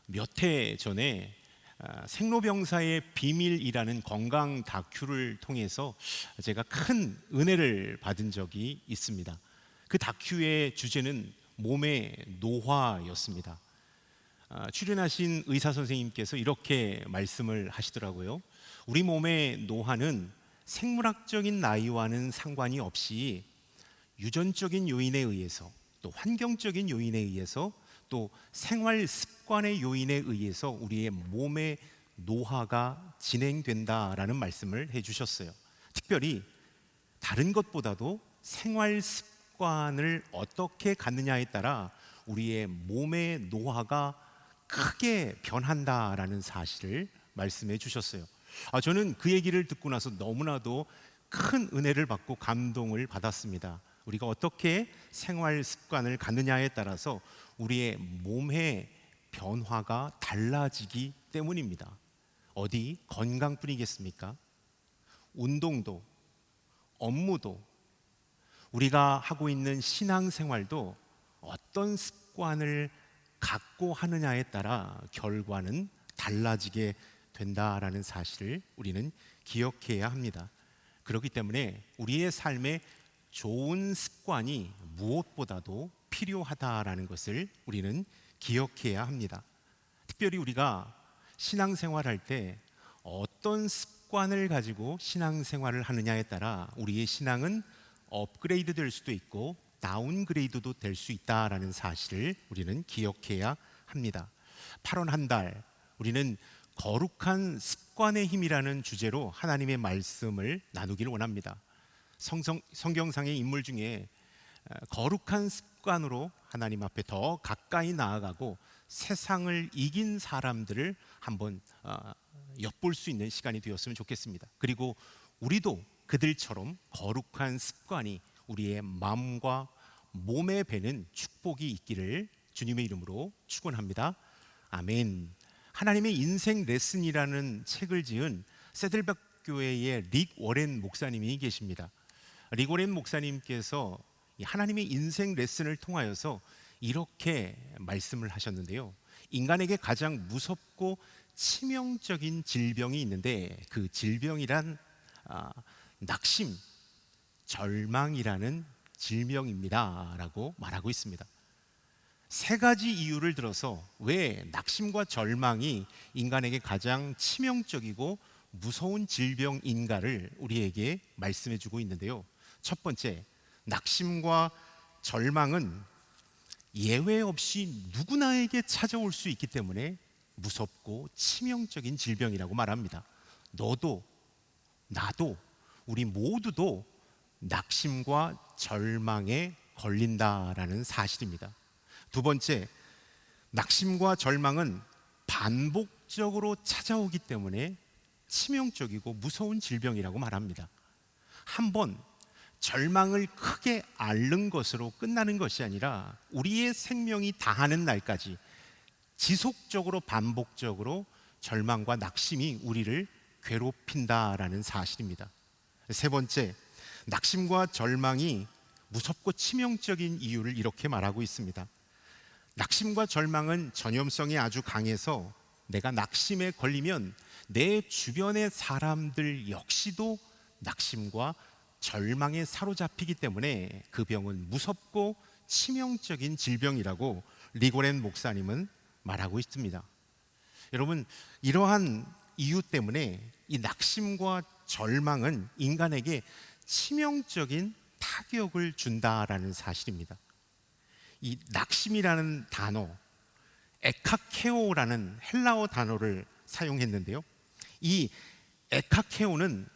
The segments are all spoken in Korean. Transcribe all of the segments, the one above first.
몇 해 전에 생로병사의 비밀이라는 건강 다큐를 통해서 제가 큰 은혜를 받은 적이 있습니다. 그 다큐의 주제는 몸의 노화였습니다. 출연하신 의사 선생님께서 이렇게 말씀을 하시더라고요. 우리 몸의 노화는 생물학적인 나이와는 상관이 없이 유전적인 요인에 의해서, 또 환경적인 요인에 의해서, 또 생활 습관의 요인에 의해서 우리의 몸의 노화가 진행된다라는 말씀을 해주셨어요. 특별히 다른 것보다도 생활 습관을 어떻게 갖느냐에 따라 우리의 몸의 노화가 크게 변한다라는 사실을 말씀해 주셨어요. 저는 그 얘기를 듣고 나서 너무나도 큰 은혜를 받고 감동을 받았습니다. 우리가 어떻게 생활 습관을 갖느냐에 따라서 우리의 몸의 변화가 달라지기 때문입니다. 어디 건강뿐이겠습니까? 운동도, 업무도, 우리가 하고 있는 신앙생활도 어떤 습관을 갖고 하느냐에 따라 결과는 달라지게 된다라는 사실을 우리는 기억해야 합니다. 그렇기 때문에 우리의 삶에 좋은 습관이 무엇보다도 필요하다라는 것을 우리는 기억해야 합니다. 특별히 우리가 신앙생활할 때 어떤 습관을 가지고 신앙생활을 하느냐에 따라 우리의 신앙은 업그레이드 될 수도 있고 다운그레이드도 될 수 있다라는 사실을 우리는 기억해야 합니다. 8월 한 달 우리는 거룩한 습관의 힘이라는 주제로 하나님의 말씀을 나누기를 원합니다. 성경상의 인물 중에 거룩한 습관으로 하나님 앞에 더 가까이 나아가고 세상을 이긴 사람들을 한번 엿볼 수 있는 시간이 되었으면 좋겠습니다. 그리고 우리도 그들처럼 거룩한 습관이 우리의 마음과 몸에 배는 축복이 있기를 주님의 이름으로 축원합니다. 아멘. 하나님의 인생 레슨이라는 책을 지은 세들백 교회의 릭 워렌 목사님이 계십니다. 릭 워렌 목사님께서 하나님의 인생 레슨을 통하여서 이렇게 말씀을 하셨는데요. 인간에게 가장 무섭고 치명적인 질병이 있는데 그 질병이란 낙심, 절망이라는 질병입니다 라고 말하고 있습니다. 세 가지 이유를 들어서 왜 낙심과 절망이 인간에게 가장 치명적이고 무서운 질병인가를 우리에게 말씀해 주고 있는데요. 첫 번째, 낙심과 절망은 예외 없이 누구나에게 찾아올 수 있기 때문에 무섭고 치명적인 질병이라고 말합니다. 너도 나도 우리 모두도 낙심과 절망에 걸린다라는 사실입니다. 두 번째, 낙심과 절망은 반복적으로 찾아오기 때문에 치명적이고 무서운 질병이라고 말합니다. 한번 절망을 크게 앓는 것으로 끝나는 것이 아니라 우리의 생명이 다하는 날까지 지속적으로 반복적으로 절망과 낙심이 우리를 괴롭힌다라는 사실입니다. 세 번째, 낙심과 절망이 무섭고 치명적인 이유를 이렇게 말하고 있습니다. 낙심과 절망은 전염성이 아주 강해서 내가 낙심에 걸리면 내 주변의 사람들 역시도 낙심과 절망에 사로잡히기 때문에 그 병은 무섭고 치명적인 질병이라고 릭 워렌 목사님은 말하고 있습니다. 여러분, 이러한 이유 때문에 이 낙심과 절망은 인간에게 치명적인 타격을 준다라는 사실입니다. 이 낙심이라는 단어, 에카케오라는 헬라어 단어를 사용했는데요. 이 에카케오는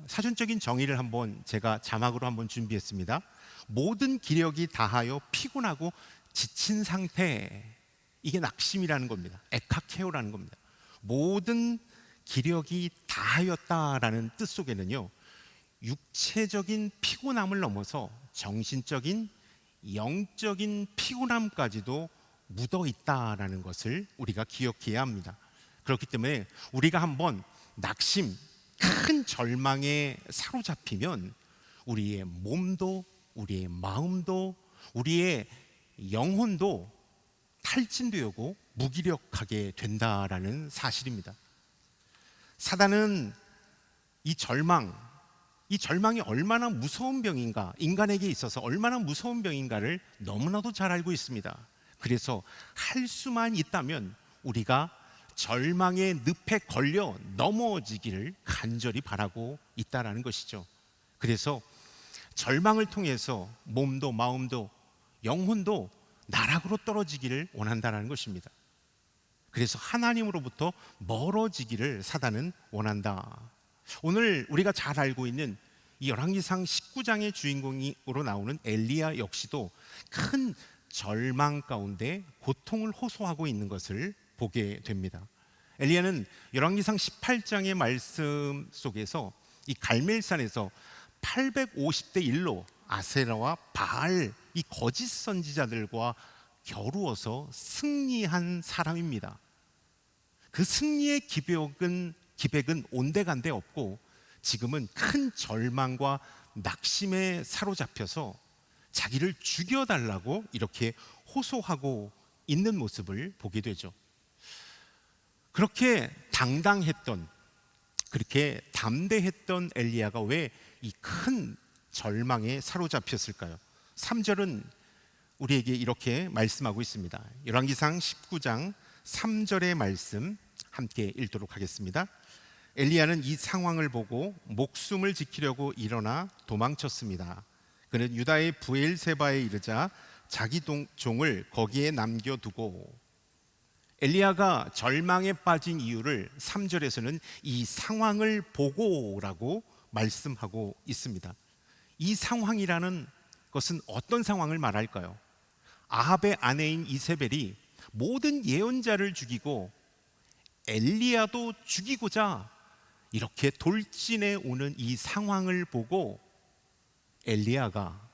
사전적인 정의를 한번 제가 자막으로 한번 준비했습니다. 모든 기력이 다하여 피곤하고 지친 상태, 이게 낙심이라는 겁니다. 에카케오라는 겁니다. 모든 기력이 다하였다라는 뜻 속에는요, 육체적인 피곤함을 넘어서 정신적인 영적인 피곤함까지도 묻어 있다라는 것을 우리가 기억해야 합니다. 그렇기 때문에 우리가 한번 낙심, 큰 절망에 사로잡히면 우리의 몸도 우리의 마음도 우리의 영혼도 탈진되고 무기력하게 된다라는 사실입니다. 사단은 이 절망이 얼마나 무서운 병인가, 인간에게 있어서 얼마나 무서운 병인가를 너무나도 잘 알고 있습니다. 그래서 할 수만 있다면 우리가 절망의 늪에 걸려 넘어지기를 간절히 바라고 있다라는 것이죠. 그래서 절망을 통해서 몸도 마음도 영혼도 나락으로 떨어지기를 원한다는 것입니다. 그래서 하나님으로부터 멀어지기를 사단은 원한다. 오늘 우리가 잘 알고 있는 이 열왕기상 19장의 주인공으로 나오는 엘리야 역시도 큰 절망 가운데 고통을 호소하고 있는 것을 보게 됩니다. 엘리야는 열왕기상 18장의 말씀 속에서 이 갈멜산에서 850대 1로 아세라와 바알 이 거짓 선지자들과 겨루어서 승리한 사람입니다. 그 승리의 기백은 온데간데 없고 지금은 큰 절망과 낙심에 사로잡혀서 자기를 죽여달라고 이렇게 호소하고 있는 모습을 보게 되죠. 그렇게 당당했던, 그렇게 담대했던 엘리야가 왜 이 큰 절망에 사로잡혔을까요? 3절은 우리에게 이렇게 말씀하고 있습니다. 열왕기상 19장 3절의 말씀 함께 읽도록 하겠습니다. 엘리야는 이 상황을 보고 목숨을 지키려고 일어나 도망쳤습니다. 그는 유다의 브엘세바에 이르자 자기 종을 거기에 남겨두고, 엘리야가 절망에 빠진 이유를 3절에서는 이 상황을 보고라고 말씀하고 있습니다. 이 상황이라는 것은 어떤 상황을 말할까요? 아합의 아내인 이세벨이 모든 예언자를 죽이고 엘리야도 죽이고자 이렇게 돌진해 오는 이 상황을 보고 엘리야가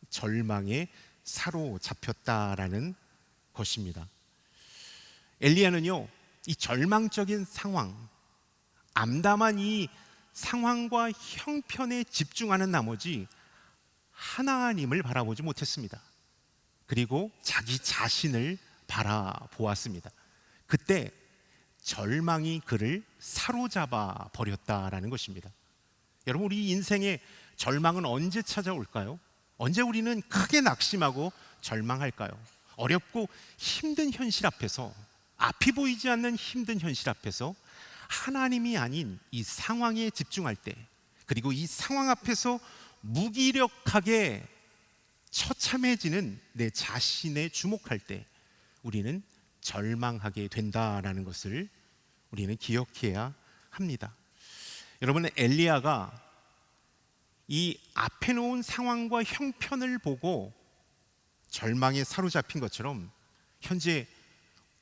절망에 사로잡혔다라는 것입니다. 엘리야는요, 이 절망적인 상황, 암담한 이 상황과 형편에 집중하는 나머지 하나님을 바라보지 못했습니다. 그리고 자기 자신을 바라보았습니다. 그때 절망이 그를 사로잡아 버렸다라는 것입니다. 여러분, 우리 인생에 절망은 언제 찾아올까요? 언제 우리는 크게 낙심하고 절망할까요? 어렵고 힘든 현실 앞에서, 앞이 보이지 않는 힘든 현실 앞에서 하나님이 아닌 이 상황에 집중할 때, 그리고 이 상황 앞에서 무기력하게 처참해지는 내 자신에 주목할 때 우리는 절망하게 된다라는 것을 우리는 기억해야 합니다. 여러분, 엘리야가 이 앞에 놓은 상황과 형편을 보고 절망에 사로잡힌 것처럼 현재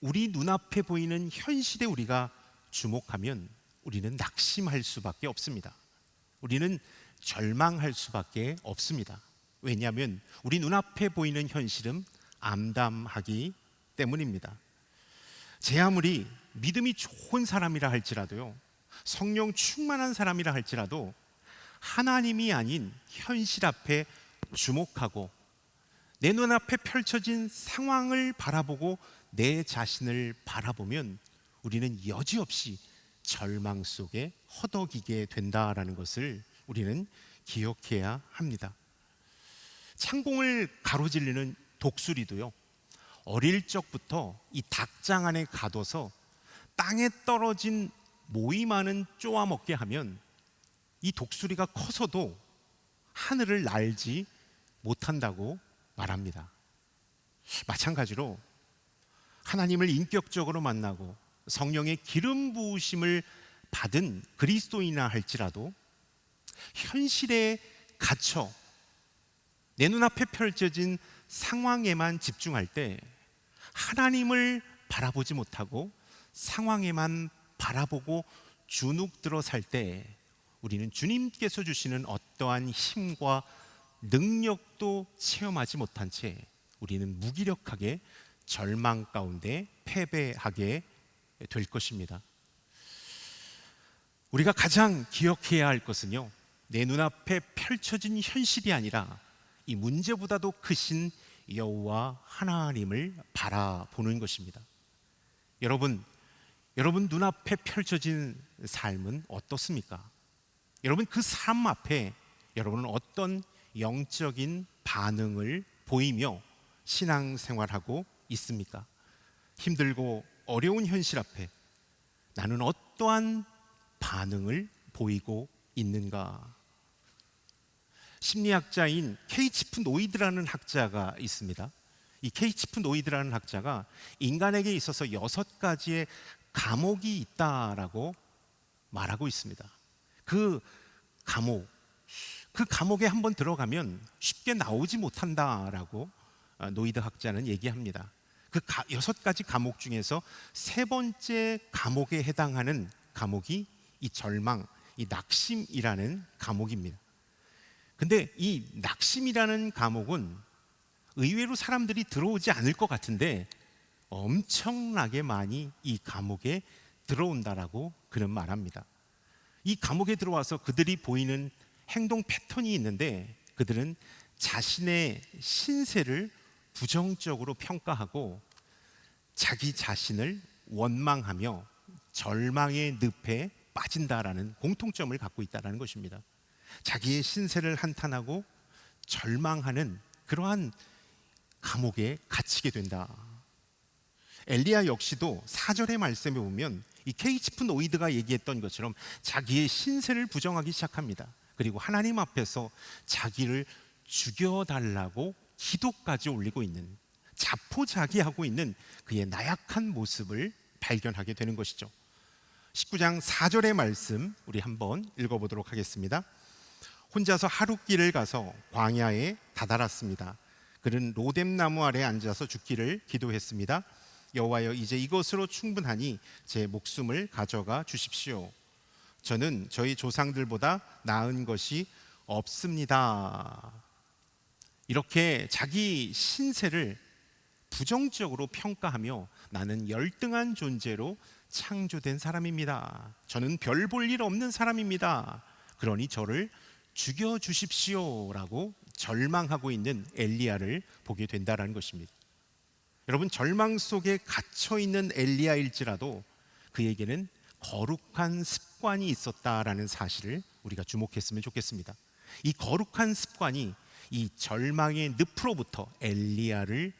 우리 눈앞에 보이는 현실에 우리가 주목하면 우리는 낙심할 수밖에 없습니다. 우리는 절망할 수밖에 없습니다. 왜냐하면 우리 눈앞에 보이는 현실은 암담하기 때문입니다. 제 아무리 믿음이 좋은 사람이라 할지라도요, 성령 충만한 사람이라 할지라도 하나님이 아닌 현실 앞에 주목하고 내 눈앞에 펼쳐진 상황을 바라보고 내 자신을 바라보면 우리는 여지없이 절망 속에 허덕이게 된다라는 것을 우리는 기억해야 합니다. 창공을 가로질르는 독수리도요, 어릴 적부터 이 닭장 안에 가둬서 땅에 떨어진 모이 많은 쪼아먹게 하면 이 독수리가 커서도 하늘을 날지 못한다고 말합니다. 마찬가지로 하나님을 인격적으로 만나고 성령의 기름 부으심을 받은 그리스도인이라 할지라도 현실에 갇혀 내 눈앞에 펼쳐진 상황에만 집중할 때 하나님을 바라보지 못하고 상황에만 바라보고 주눅들어 살 때 우리는 주님께서 주시는 어떠한 힘과 능력도 체험하지 못한 채 우리는 무기력하게 절망 가운데 패배하게 될 것입니다. 우리가 가장 기억해야 할 것은요, 내 눈앞에 펼쳐진 현실이 아니라 이 문제보다도 크신 여호와 하나님을 바라보는 것입니다. 여러분 눈앞에 펼쳐진 삶은 어떻습니까? 여러분 그 삶 앞에 여러분은 어떤 영적인 반응을 보이며 신앙생활하고 있습니까? 힘들고 어려운 현실 앞에 나는 어떠한 반응을 보이고 있는가? 심리학자인 케이치프 노이드라는 학자가 있습니다. 이 케이치프 노이드라는 학자가 인간에게 있어서 6가지의 감옥이 있다라고 말하고 있습니다. 그 감옥에 한번 들어가면 쉽게 나오지 못한다라고 노이드 학자는 얘기합니다. 그 6가지 감옥 중에서 3번째 감옥에 해당하는 감옥이 이 절망, 이 낙심이라는 감옥입니다. 근데 이 낙심이라는 감옥은 의외로 사람들이 들어오지 않을 것 같은데 엄청나게 많이 이 감옥에 들어온다라고 그는 말합니다. 이 감옥에 들어와서 그들이 보이는 행동 패턴이 있는데 그들은 자신의 신세를 부정적으로 평가하고 자기 자신을 원망하며 절망의 늪에 빠진다라는 공통점을 갖고 있다는 것입니다. 자기의 신세를 한탄하고 절망하는 그러한 감옥에 갇히게 된다. 엘리야 역시도 4절의 말씀에 보면 이 케이치프 노이드가 얘기했던 것처럼 자기의 신세를 부정하기 시작합니다. 그리고 하나님 앞에서 자기를 죽여달라고 기도까지 올리고 있는, 자포자기하고 있는 그의 나약한 모습을 발견하게 되는 것이죠. 19장 4절의 말씀 우리 한번 읽어보도록 하겠습니다. 혼자서 하룻길을 가서 광야에 다다랐습니다. 그는 로뎀나무 아래 앉아서 죽기를 기도했습니다. 여호와여, 이제 이것으로 충분하니 제 목숨을 가져가 주십시오. 저는 저희 조상들보다 나은 것이 없습니다. 이렇게 자기 신세를 부정적으로 평가하며 나는 열등한 존재로 창조된 사람입니다. 저는 별 볼 일 없는 사람입니다. 그러니 저를 죽여주십시오 라고 절망하고 있는 엘리야를 보게 된다는 것입니다. 여러분, 절망 속에 갇혀있는 엘리야일지라도 그에게는 거룩한 습관이 있었다라는 사실을 우리가 주목했으면 좋겠습니다. 이 거룩한 습관이 이 절망의 늪으로부터 엘리야를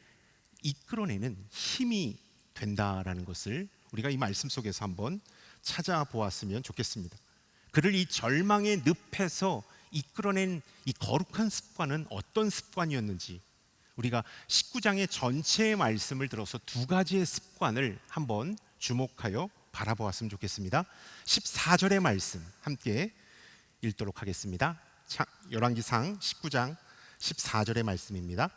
이끌어내는 힘이 된다라는 것을 우리가 이 말씀 속에서 한번 찾아보았으면 좋겠습니다. 그를 이 절망의 늪에서 이끌어낸 이 거룩한 습관은 어떤 습관이었는지 우리가 19장의 전체의 말씀을 들어서 2가지의 습관을 한번 주목하여 바라보았으면 좋겠습니다. 14절의 말씀 함께 읽도록 하겠습니다. 열왕기상 19장 14절의 말씀입니다.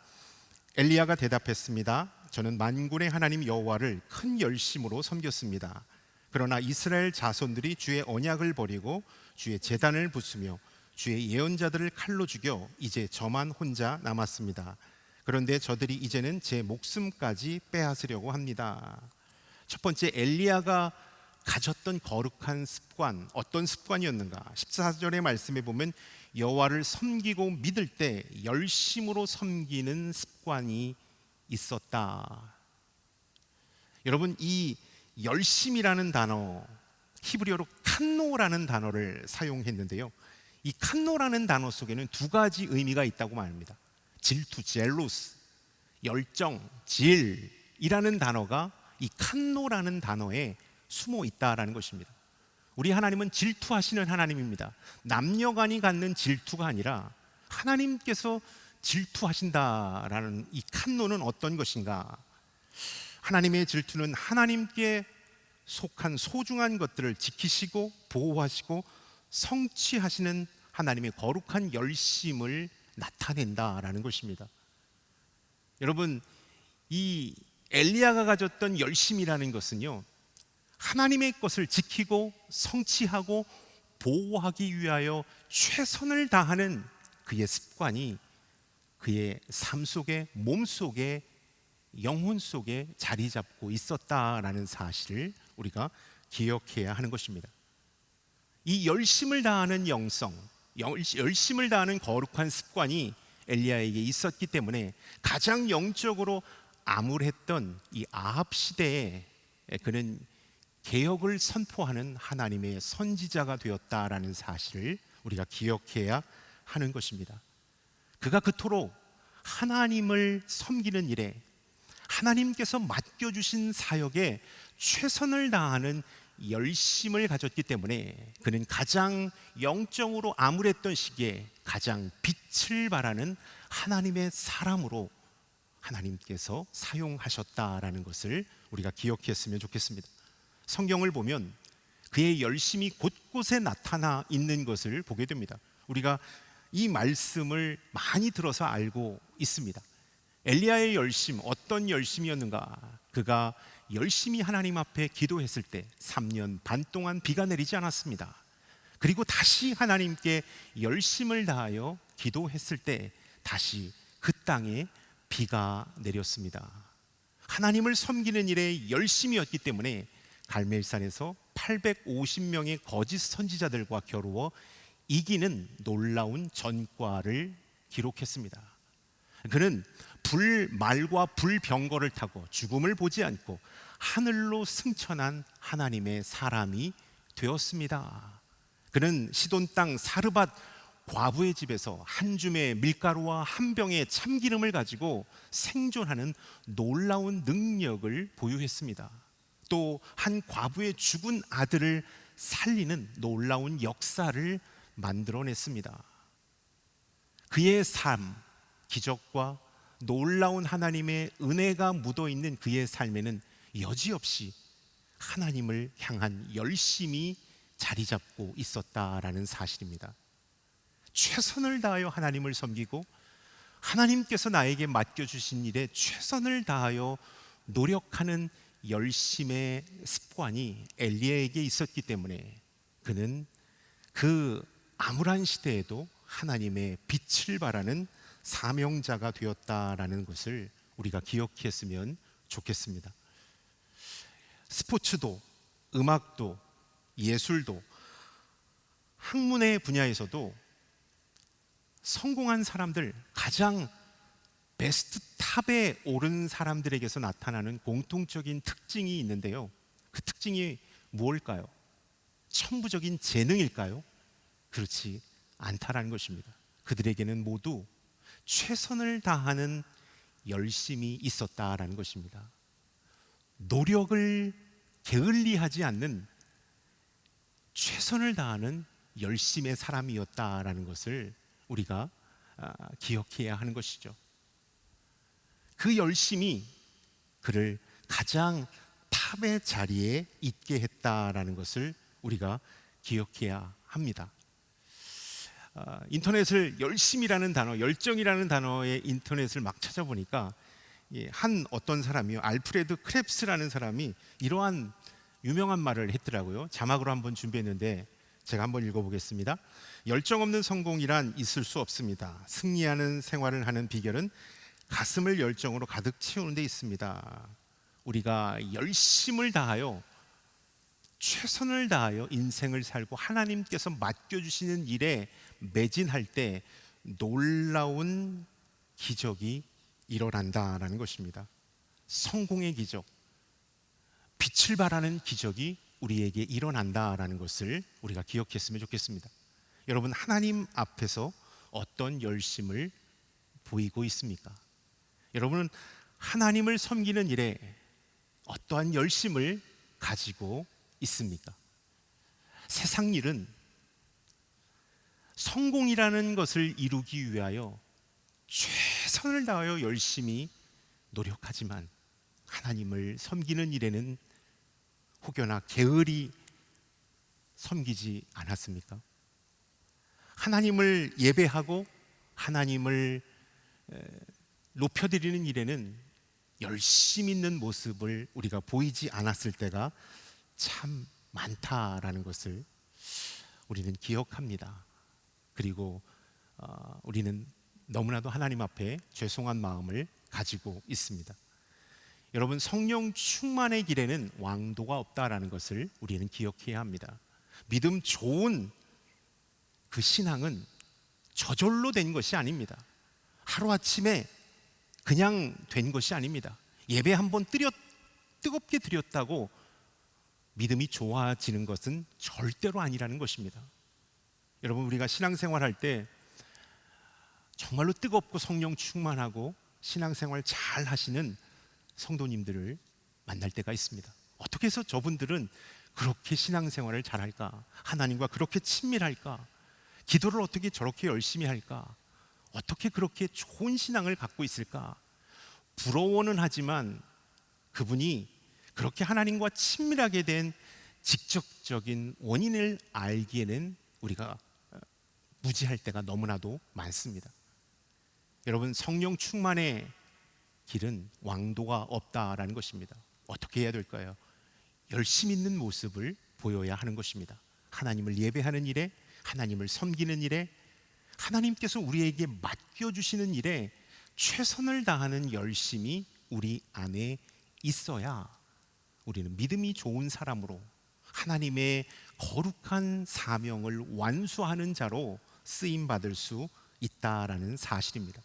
엘리야가 대답했습니다. 저는 만군의 하나님 여호와를 큰 열심으로 섬겼습니다. 그러나 이스라엘 자손들이 주의 언약을 버리고 주의 제단을 부수며 주의 예언자들을 칼로 죽여 이제 저만 혼자 남았습니다. 그런데 저들이 이제는 제 목숨까지 빼앗으려고 합니다. 첫 번째, 엘리야가 가졌던 거룩한 습관, 어떤 습관이었는가? 14절의 말씀에 보면 여호와를 섬기고 믿을 때 열심으로 섬기는 습관이 있었다. 여러분, 이 열심이라는 단어, 히브리어로 칸노라는 단어를 사용했는데요, 이 칸노라는 단어 속에는 2가지 의미가 있다고 말합니다. 질투, 젤로스, 열정, 질이라는 단어가 이 칸노라는 단어에 숨어 있다라는 것입니다. 우리 하나님은 질투하시는 하나님입니다. 남녀간이 갖는 질투가 아니라 하나님께서 질투하신다라는 이 칸노는 어떤 것인가? 하나님의 질투는 하나님께 속한 소중한 것들을 지키시고 보호하시고 성취하시는 하나님의 거룩한 열심을 나타낸다라는 것입니다. 여러분, 이 엘리야가 가졌던 열심이라는 것은요, 하나님의 것을 지키고 성취하고 보호하기 위하여 최선을 다하는 그의 습관이 그의 삶 속에, 몸 속에, 영혼 속에 자리 잡고 있었다라는 사실을 우리가 기억해야 하는 것입니다. 이 열심을 다하는 영성, 열심을 다하는 거룩한 습관이 엘리야에게 있었기 때문에 가장 영적으로 암울했던 이 아합 시대에 그는 개혁을 선포하는 하나님의 선지자가 되었다라는 사실을 우리가 기억해야 하는 것입니다. 그가 그토록 하나님을 섬기는 일에, 하나님께서 맡겨주신 사역에 최선을 다하는 열심을 가졌기 때문에 그는 가장 영적으로 암울했던 시기에 가장 빛을 발하는 하나님의 사람으로 하나님께서 사용하셨다라는 것을 우리가 기억했으면 좋겠습니다. 성경을 보면 그의 열심이 곳곳에 나타나 있는 것을 보게 됩니다. 우리가 이 말씀을 많이 들어서 알고 있습니다. 엘리야의 열심, 어떤 열심이었는가? 그가 열심히 하나님 앞에 기도했을 때 3년 반 동안 비가 내리지 않았습니다. 그리고 다시 하나님께 열심을 다하여 기도했을 때 다시 그 땅에 비가 내렸습니다. 하나님을 섬기는 일에 열심이었기 때문에 갈멜산에서 850명의 거짓 선지자들과 겨루어 이기는 놀라운 전과를 기록했습니다. 그는 불말과 불병거를 타고 죽음을 보지 않고 하늘로 승천한 하나님의 사람이 되었습니다. 그는 시돈 땅 사르밧 과부의 집에서 한 줌의 밀가루와 한 병의 참기름을 가지고 생존하는 놀라운 능력을 보유했습니다. 또 한 과부의 죽은 아들을 살리는 놀라운 역사를 만들어냈습니다. 그의 삶, 기적과 놀라운 하나님의 은혜가 묻어있는 그의 삶에는 여지없이 하나님을 향한 열심이 자리 잡고 있었다라는 사실입니다. 최선을 다하여 하나님을 섬기고 하나님께서 나에게 맡겨주신 일에 최선을 다하여 노력하는 열심의 습관이 엘리야에게 있었기 때문에 그는 그 암울한 시대에도 하나님의 빛을 발하는 사명자가 되었다라는 것을 우리가 기억했으면 좋겠습니다. 스포츠도, 음악도, 예술도, 학문의 분야에서도 성공한 사람들, 가장 베스트 탑에 오른 사람들에게서 나타나는 공통적인 특징이 있는데요. 그 특징이 무엇일까요? 천부적인 재능일까요? 그렇지 않다라는 것입니다. 그들에게는 모두 최선을 다하는 열심이 있었다라는 것입니다. 노력을 게을리하지 않는 최선을 다하는 열심의 사람이었다라는 것을 우리가 기억해야 하는 것이죠. 그 열심이 그를 가장 탑의 자리에 있게 했다라는 것을 우리가 기억해야 합니다. 인터넷을 열심이라는 단어, 열정이라는 단어의 인터넷을 막 찾아보니까 한 어떤 사람이요, 알프레드 크랩스라는 사람이 이러한 유명한 말을 했더라고요. 자막으로 한번 준비했는데 제가 한번 읽어보겠습니다. 열정 없는 성공이란 있을 수 없습니다. 승리하는 생활을 하는 비결은 가슴을 열정으로 가득 채우는 데 있습니다. 우리가 열심을 다하여 최선을 다하여 인생을 살고 하나님께서 맡겨주시는 일에 매진할 때 놀라운 기적이 일어난다라는 것입니다. 성공의 기적, 빛을 발하는 기적이 우리에게 일어난다라는 것을 우리가 기억했으면 좋겠습니다. 여러분, 하나님 앞에서 어떤 열심을 보이고 있습니까? 여러분은 하나님을 섬기는 일에 어떠한 열심을 가지고 있습니까? 세상 일은 성공이라는 것을 이루기 위하여 최선을 다하여 열심히 노력하지만 하나님을 섬기는 일에는 혹여나 게으리 섬기지 않았습니까? 하나님을 예배하고 하나님을 높여드리는 일에는 열심 있는 모습을 우리가 보이지 않았을 때가 참 많다라는 것을 우리는 기억합니다. 그리고 우리는 너무나도 하나님 앞에 죄송한 마음을 가지고 있습니다. 여러분, 성령 충만의 길에는 왕도가 없다라는 것을 우리는 기억해야 합니다. 믿음 좋은 그 신앙은 저절로 된 것이 아닙니다. 하루아침에 그냥 된 것이 아닙니다. 예배 한번 뜨겁게 드렸다고 믿음이 좋아지는 것은 절대로 아니라는 것입니다. 여러분, 우리가 신앙생활할 때 정말로 뜨겁고 성령 충만하고 신앙생활 잘 하시는 성도님들을 만날 때가 있습니다. 어떻게 해서 저분들은 그렇게 신앙생활을 잘할까? 하나님과 그렇게 친밀할까? 기도를 어떻게 저렇게 열심히 할까? 어떻게 그렇게 좋은 신앙을 갖고 있을까? 부러워는 하지만 그분이 그렇게 하나님과 친밀하게 된 직접적인 원인을 알기에는 우리가 무지할 때가 너무나도 많습니다. 여러분, 성령 충만의 길은 왕도가 없다라는 것입니다. 어떻게 해야 될까요? 열심히 있는 모습을 보여야 하는 것입니다. 하나님을 예배하는 일에, 하나님을 섬기는 일에, 하나님께서 우리에게 맡겨주시는 일에 최선을 다하는 열심이 우리 안에 있어야 우리는 믿음이 좋은 사람으로 하나님의 거룩한 사명을 완수하는 자로 쓰임받을 수 있다라는 사실입니다.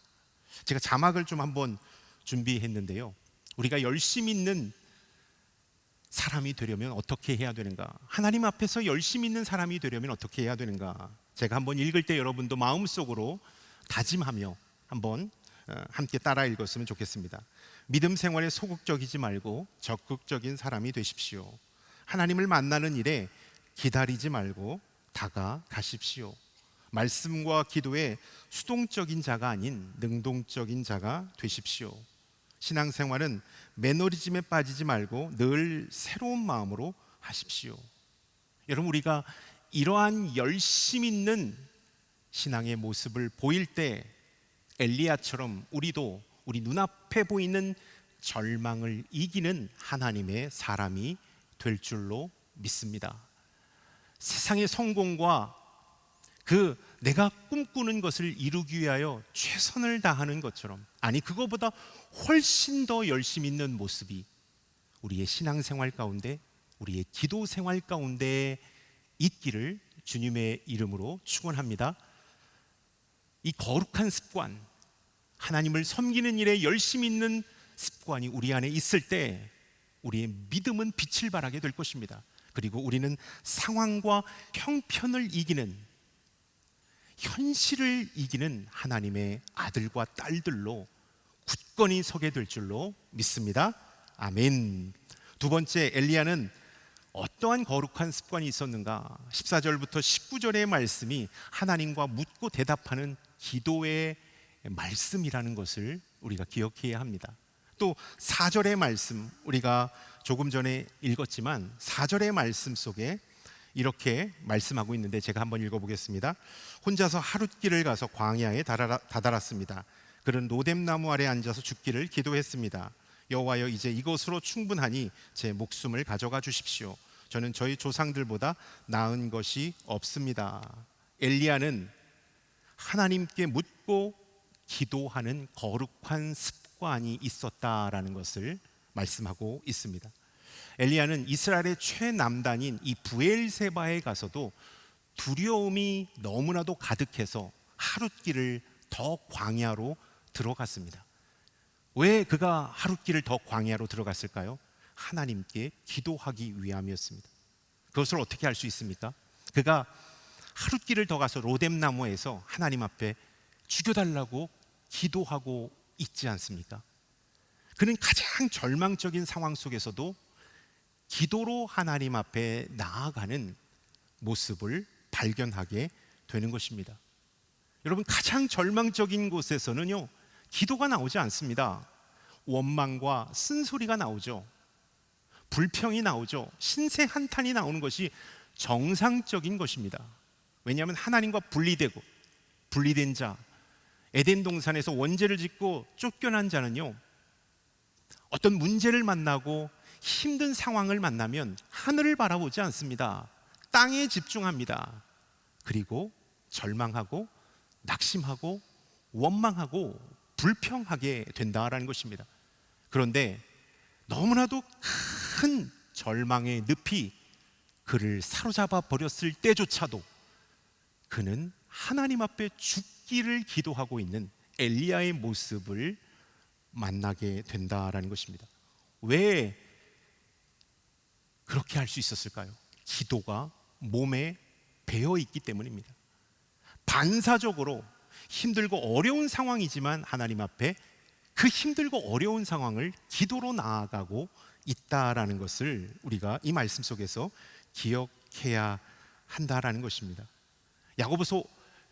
제가 자막을 좀 한번 준비했는데요, 우리가 열심히 있는 사람이 되려면 어떻게 해야 되는가? 하나님 앞에서 열심히 있는 사람이 되려면 어떻게 해야 되는가? 제가 한번 읽을 때 여러분도 마음속으로 다짐하며 한번 함께 따라 읽었으면 좋겠습니다. 믿음 생활에 소극적이지 말고 적극적인 사람이 되십시오. 하나님을 만나는 일에 기다리지 말고 다가가십시오. 말씀과 기도에 수동적인 자가 아닌 능동적인 자가 되십시오. 신앙생활은 매너리즘에 빠지지 말고 늘 새로운 마음으로 하십시오. 여러분, 우리가 이러한 열심 있는 신앙의 모습을 보일 때 엘리야처럼 우리도 우리 눈앞에 보이는 절망을 이기는 하나님의 사람이 될 줄로 믿습니다. 세상의 성공과 내가 꿈꾸는 것을 이루기 위하여 최선을 다하는 것처럼, 아니 그거보다 훨씬 더 열심히 있는 모습이 우리의 신앙생활 가운데, 우리의 기도 생활 가운데 있기를 주님의 이름으로 축원합니다. 이 거룩한 습관, 하나님을 섬기는 일에 열심히 있는 습관이 우리 안에 있을 때 우리의 믿음은 빛을 발하게 될 것입니다. 그리고 우리는 상황과 형편을 이기는, 현실을 이기는 하나님의 아들과 딸들로 굳건히 서게 될 줄로 믿습니다. 아멘. 두 번째, 엘리야는 어떠한 거룩한 습관이 있었는가? 14절부터 19절의 말씀이 하나님과 묻고 대답하는 기도의 말씀이라는 것을 우리가 기억해야 합니다. 또 4절의 말씀, 우리가 조금 전에 읽었지만 4절의 말씀 속에 이렇게 말씀하고 있는데 제가 한번 읽어보겠습니다. 혼자서 하룻길을 가서 광야에 다다랐습니다. 그는 로뎀나무 아래 앉아서 죽기를 기도했습니다. 여호와여, 이제 이것으로 충분하니 제 목숨을 가져가 주십시오. 저는 저희 조상들보다 나은 것이 없습니다. 엘리야는 하나님께 묻고 기도하는 거룩한 습관이 있었다라는 것을 말씀하고 있습니다. 엘리야는 이스라엘의 최남단인 이 브엘세바에 가서도 두려움이 너무나도 가득해서 하룻길을 더 광야로 들어갔습니다. 왜 그가 하룻길을 더 광야로 들어갔을까요? 하나님께 기도하기 위함이었습니다. 그것을 어떻게 할 수 있습니까? 그가 하룻길을 더 가서 로뎀나무에서 하나님 앞에 죽여달라고 기도하고 있지 않습니까? 그는 가장 절망적인 상황 속에서도 기도로 하나님 앞에 나아가는 모습을 발견하게 되는 것입니다. 여러분, 가장 절망적인 곳에서는요, 기도가 나오지 않습니다. 원망과 쓴소리가 나오죠. 불평이 나오죠. 신세 한탄이 나오는 것이 정상적인 것입니다. 왜냐하면 하나님과 분리된 자, 에덴 동산에서 원죄를 짓고 쫓겨난 자는요, 어떤 문제를 만나고 힘든 상황을 만나면 하늘을 바라보지 않습니다. 땅에 집중합니다. 그리고 절망하고 낙심하고 원망하고 불평하게 된다라는 것입니다. 그런데 너무나도 큰 절망의 늪이 그를 사로잡아 버렸을 때조차도 그는 하나님 앞에 죽기를 기도하고 있는 엘리야의 모습을 만나게 된다라는 것입니다. 왜 그렇게 할 수 있었을까요? 기도가 몸에 배어 있기 때문입니다. 반사적으로 힘들고 어려운 상황이지만 하나님 앞에 그 힘들고 어려운 상황을 기도로 나아가고 있다라는 것을 우리가 이 말씀 속에서 기억해야 한다라는 것입니다. 야고보서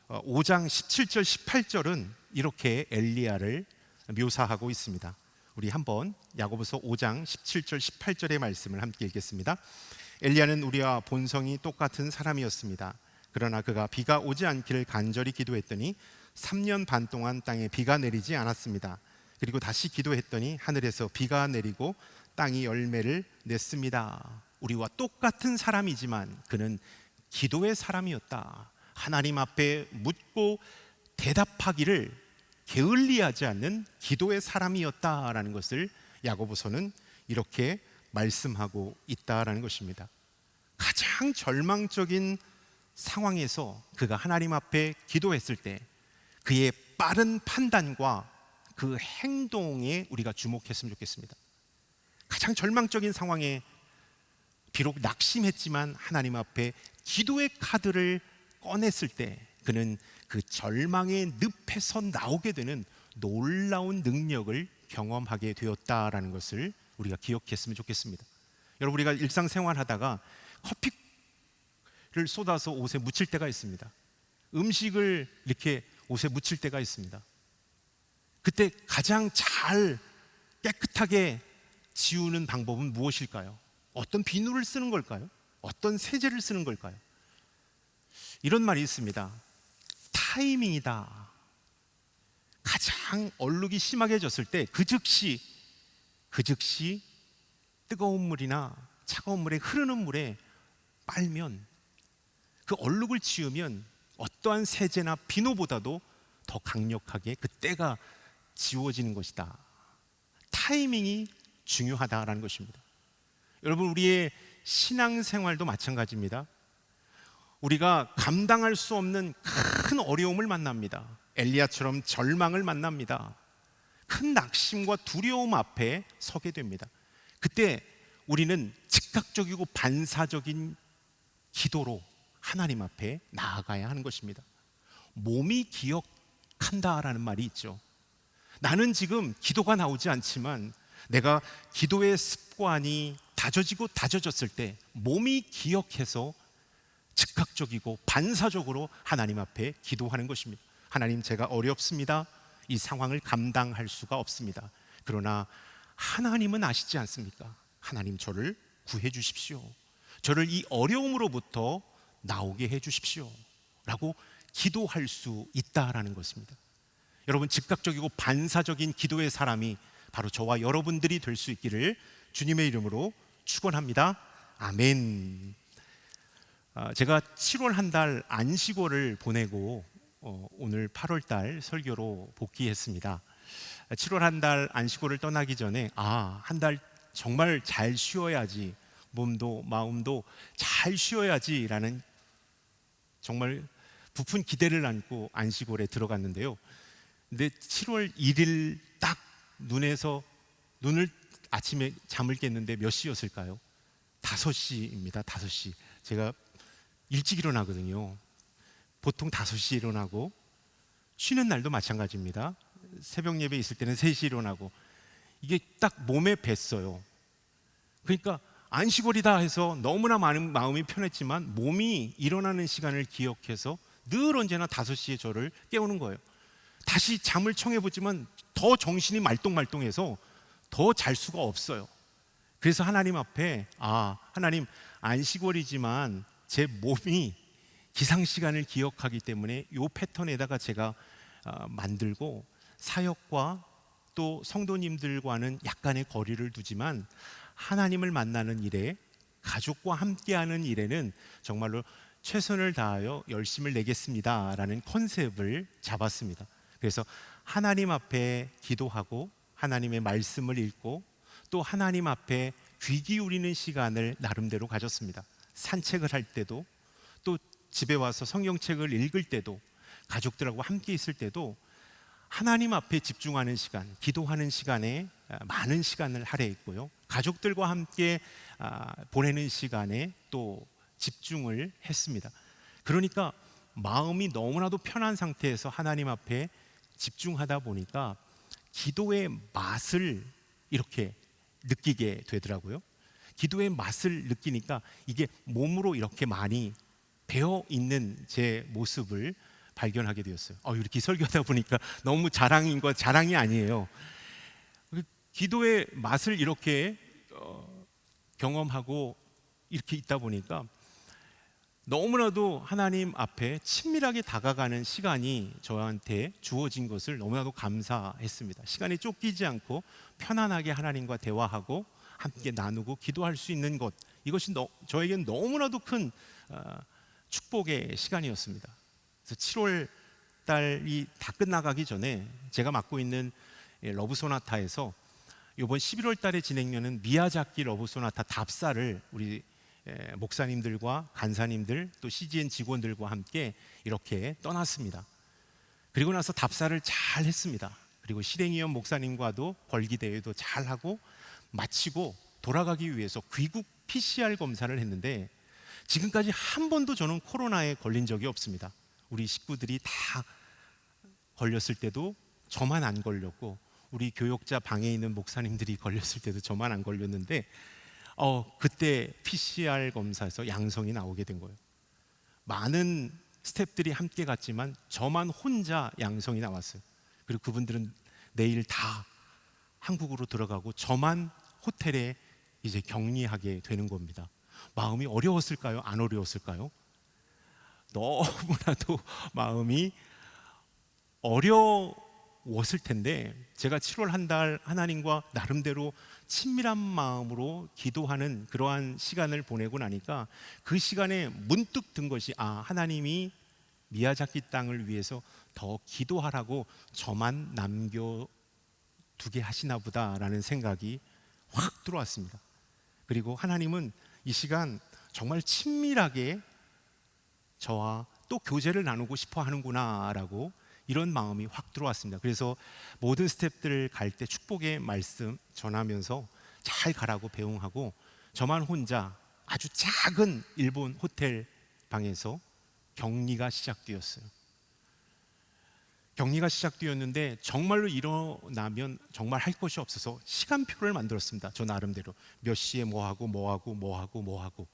5장 17절 18절은 이렇게 엘리야를 묘사하고 있습니다. 우리 한번 야고보서 5장 17절 18절의 말씀을 함께 읽겠습니다. 엘리야는 우리와 본성이 똑같은 사람이었습니다. 그러나 그가 비가 오지 않기를 간절히 기도했더니 3년 반 동안 땅에 비가 내리지 않았습니다. 그리고 다시 기도했더니 하늘에서 비가 내리고 땅이 열매를 냈습니다. 우리와 똑같은 사람이지만 그는 기도의 사람이었다. 하나님 앞에 묻고 대답하기를 게을리하지 않는 기도의 사람이었다라는 것을 야고보서는 이렇게 말씀하고 있다라는 것입니다. 가장 절망적인 상황에서 그가 하나님 앞에 기도했을 때 그의 빠른 판단과 그 행동에 우리가 주목했으면 좋겠습니다. 가장 절망적인 상황에 비록 낙심했지만 하나님 앞에 기도의 카드를 꺼냈을 때 그는 그 절망의 늪에서 나오게 되는 놀라운 능력을 경험하게 되었다라는 것을 우리가 기억했으면 좋겠습니다. 여러분, 우리가 일상생활 하다가 커피를 쏟아서 옷에 묻힐 때가 있습니다. 음식을 이렇게 옷에 묻힐 때가 있습니다. 그때 가장 잘 깨끗하게 지우는 방법은 무엇일까요? 어떤 비누를 쓰는 걸까요? 어떤 세제를 쓰는 걸까요? 이런 말이 있습니다. 타이밍이다. 가장 얼룩이 심하게 졌을 때 그 즉시 뜨거운 물이나 차가운 물에 흐르는 물에 빨면 그 얼룩을 지우면 어떠한 세제나 비누보다도 더 강력하게 그 때가 지워지는 것이다. 타이밍이 중요하다라는 것입니다. 여러분, 우리의 신앙생활도 마찬가지입니다. 우리가 감당할 수 없는 큰 어려움을 만납니다. 엘리야처럼 절망을 만납니다. 큰 낙심과 두려움 앞에 서게 됩니다. 그때 우리는 즉각적이고 반사적인 기도로 하나님 앞에 나아가야 하는 것입니다. 몸이 기억한다라는 말이 있죠. 나는 지금 기도가 나오지 않지만 내가 기도의 습관이 다져졌을 때 몸이 기억해서 즉각적이고 반사적으로 하나님 앞에 기도하는 것입니다. 하나님, 제가 어렵습니다. 이 상황을 감당할 수가 없습니다. 그러나 하나님은 아시지 않습니까? 하나님, 저를 구해 주십시오. 저를 이 어려움으로부터 나오게 해 주십시오 라고 기도할 수 있다라는 것입니다. 여러분, 즉각적이고 반사적인 기도의 사람이 바로 저와 여러분들이 될 수 있기를 주님의 이름으로 축원합니다. 아멘. 제가 7월 한 달 안식월을 보내고 오늘 8월 달 설교로 복귀했습니다. 7월 한 달 안식월을 떠나기 전에 한 달 정말 잘 쉬어야지, 몸도 마음도 잘 쉬어야지라는 정말 부푼 기대를 안고 안식월에 들어갔는데요. 근데 7월 1일 딱 눈을 아침에 잠을 깼는데 몇 시였을까요? 5시입니다. 5시. 제가 일찍 일어나거든요. 보통 5시에 일어나고, 쉬는 날도 마찬가지입니다. 새벽 예배 있을 때는 3시에 일어나고, 이게 딱 몸에 뱄어요. 그러니까 안식월이다 해서 너무나 많은 마음이 편했지만 몸이 일어나는 시간을 기억해서 늘 언제나 5시에 저를 깨우는 거예요. 다시 잠을 청해보지만 더 정신이 말똥말똥해서 더 잘 수가 없어요. 그래서 하나님 앞에 하나님, 안식월이지만 제 몸이 기상시간을 기억하기 때문에 이 패턴에다가 제가 만들고 사역과 또 성도님들과는 약간의 거리를 두지만 하나님을 만나는 일에, 가족과 함께하는 일에는 정말로 최선을 다하여 열심을 내겠습니다 라는 컨셉을 잡았습니다. 그래서 하나님 앞에 기도하고 하나님의 말씀을 읽고 또 하나님 앞에 귀 기울이는 시간을 나름대로 가졌습니다. 산책을 할 때도, 또 집에 와서 성경책을 읽을 때도, 가족들하고 함께 있을 때도 하나님 앞에 집중하는 시간, 기도하는 시간에 많은 시간을 할애했고요. 가족들과 함께 보내는 시간에 또 집중을 했습니다. 그러니까 마음이 너무나도 편한 상태에서 하나님 앞에 집중하다 보니까 기도의 맛을 이렇게 느끼게 되더라고요. 기도의 맛을 느끼니까 이게 몸으로 이렇게 많이 배어 있는 제 모습을 발견하게 되었어요. 이렇게 설교하다 보니까 너무 자랑이 아니에요. 기도의 맛을 이렇게 경험하고 이렇게 있다 보니까 너무나도 하나님 앞에 친밀하게 다가가는 시간이 저한테 주어진 것을 너무나도 감사했습니다. 시간이 쫓기지 않고 편안하게 하나님과 대화하고 함께 나누고 기도할 수 있는 것, 이것이 저에겐 너무나도 큰 축복의 시간이었습니다. 그래서 7월 달이 다 끝나가기 전에 제가 맡고 있는 러브소나타에서 이번 11월 달에 진행되는 미야자키 러브소나타 답사를 우리 목사님들과 간사님들 또 CGN 직원들과 함께 이렇게 떠났습니다. 그리고 나서 답사를 잘 했습니다. 그리고 실행위원 목사님과도 벌기대회도 잘 하고 마치고 돌아가기 위해서 귀국 PCR 검사를 했는데 지금까지 한 번도 저는 코로나에 걸린 적이 없습니다. 우리 식구들이 다 걸렸을 때도 저만 안 걸렸고 우리 교역자 방에 있는 목사님들이 걸렸을 때도 저만 안 걸렸는데 그때 PCR 검사에서 양성이 나오게 된 거예요. 많은 스태프들이 함께 갔지만 저만 혼자 양성이 나왔어요. 그리고 그분들은 내일 다 한국으로 들어가고 저만 호텔에 이제 격리하게 되는 겁니다. 마음이 어려웠을까요? 안 어려웠을까요? 너무나도 마음이 어려웠을 텐데 제가 7월 한 달 하나님과 나름대로 친밀한 마음으로 기도하는 그러한 시간을 보내고 나니까 그 시간에 문득 든 것이 하나님이 미야자키 땅을 위해서 더 기도하라고 저만 남겨두게 하시나 보다라는 생각이 확 들어왔습니다. 그리고 하나님은 이 시간 정말 친밀하게 저와 또 교제를 나누고 싶어 하는구나라고 이런 마음이 확 들어왔습니다. 그래서 모든 스태프들 갈 때 축복의 말씀 전하면서 잘 가라고 배웅하고 저만 혼자 아주 작은 일본 호텔 방에서 격리가 시작되었어요. 격리가 시작되었는데 정말로 일어나면 정말 할 것이 없어서 시간표를 만들었습니다. 저 나름대로 몇 시에 뭐 하고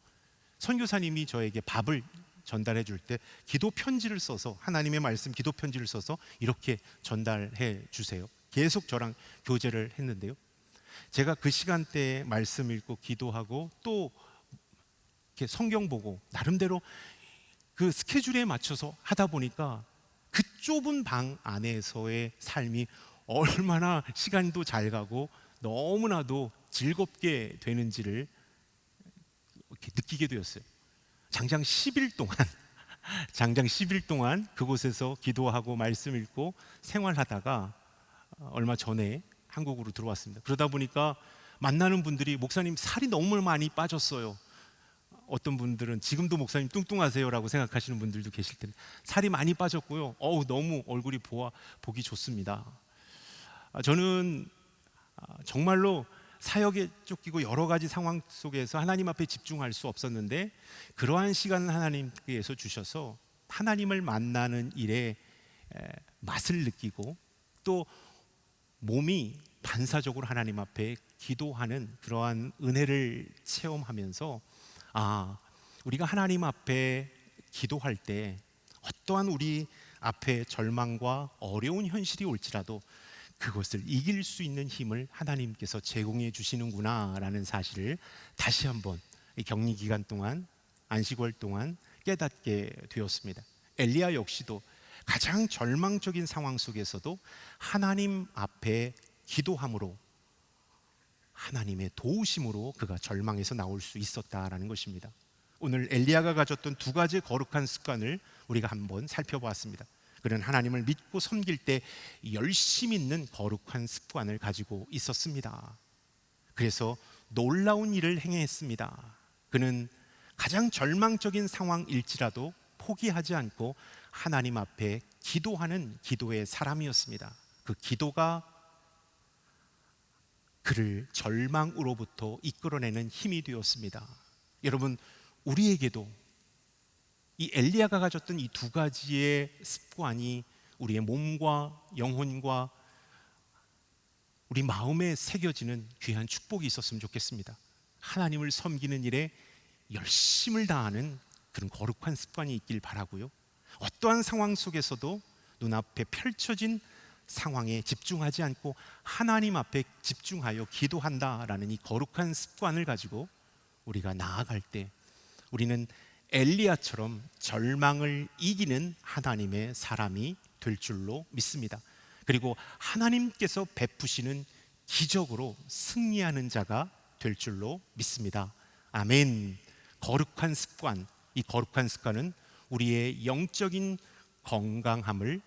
선교사님이 저에게 밥을 전달해 줄 때 기도 편지를 써서 하나님의 말씀 기도 편지를 써서 이렇게 전달해 주세요. 계속 저랑 교제를 했는데요. 제가 그 시간대에 말씀 읽고 기도하고 또 이렇게 성경 보고 나름대로 그 스케줄에 맞춰서 하다 보니까 그 좁은 방 안에서의 삶이 얼마나 시간도 잘 가고 너무나도 즐겁게 되는지를 이렇게 느끼게 되었어요. 장장 10일 동안 그곳에서 기도하고 말씀 읽고 생활하다가 얼마 전에 한국으로 들어왔습니다. 그러다 보니까 만나는 분들이 목사님 살이 너무 많이 빠졌어요. 어떤 분들은 지금도 목사님 뚱뚱하세요라고 생각하시는 분들도 계실 텐데 살이 많이 빠졌고요. 너무 얼굴이 보기 좋습니다. 저는 정말로 사역에 쫓기고 여러 가지 상황 속에서 하나님 앞에 집중할 수 없었는데 그러한 시간을 하나님께서 주셔서 하나님을 만나는 일에 맛을 느끼고 또 몸이 반사적으로 하나님 앞에 기도하는 그러한 은혜를 체험하면서 우리가 하나님 앞에 기도할 때 어떠한 우리 앞에 절망과 어려운 현실이 올지라도 그것을 이길 수 있는 힘을 하나님께서 제공해 주시는구나 라는 사실을 다시 한번 격리 기간 동안 안식월 동안 깨닫게 되었습니다. 엘리야 역시도 가장 절망적인 상황 속에서도 하나님 앞에 기도함으로 하나님의 도우심으로 그가 절망에서 나올 수 있었다라는 것입니다. 오늘 엘리야가 가졌던 두 가지 거룩한 습관을 우리가 한번 살펴보았습니다. 그는 하나님을 믿고 섬길 때 열심 있는 거룩한 습관을 가지고 있었습니다. 그래서 놀라운 일을 행했습니다. 그는 가장 절망적인 상황일지라도 포기하지 않고 하나님 앞에 기도하는 기도의 사람이었습니다. 그 기도가 그를 절망으로부터 이끌어내는 힘이 되었습니다. 여러분, 우리에게도 이 엘리야가 가졌던 이 두 가지의 습관이 우리의 몸과 영혼과 우리 마음에 새겨지는 귀한 축복이 있었으면 좋겠습니다. 하나님을 섬기는 일에 열심을 다하는 그런 거룩한 습관이 있길 바라고요. 어떠한 상황 속에서도 눈앞에 펼쳐진 상황에 집중하지 않고 하나님 앞에 집중하여 기도한다라는 이 거룩한 습관을 가지고 우리가 나아갈 때 우리는 엘리야처럼 절망을 이기는 하나님의 사람이 될 줄로 믿습니다. 그리고 하나님께서 베푸시는 기적으로 승리하는 자가 될 줄로 믿습니다. 아멘. 거룩한 습관, 이 거룩한 습관은 우리의 영적인 건강함을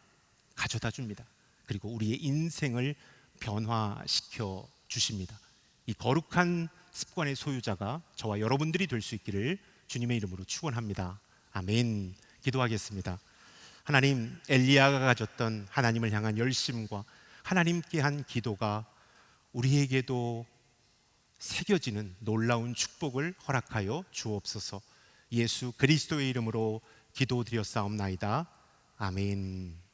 가져다 줍니다. 그리고 우리의 인생을 변화시켜 주십니다. 이 거룩한 습관의 소유자가 저와 여러분들이 될 수 있기를 주님의 이름으로 축원합니다. 아멘. 기도하겠습니다. 하나님, 엘리야가 가졌던 하나님을 향한 열심과 하나님께 한 기도가 우리에게도 새겨지는 놀라운 축복을 허락하여 주옵소서. 예수 그리스도의 이름으로 기도드렸사옵나이다. 아멘.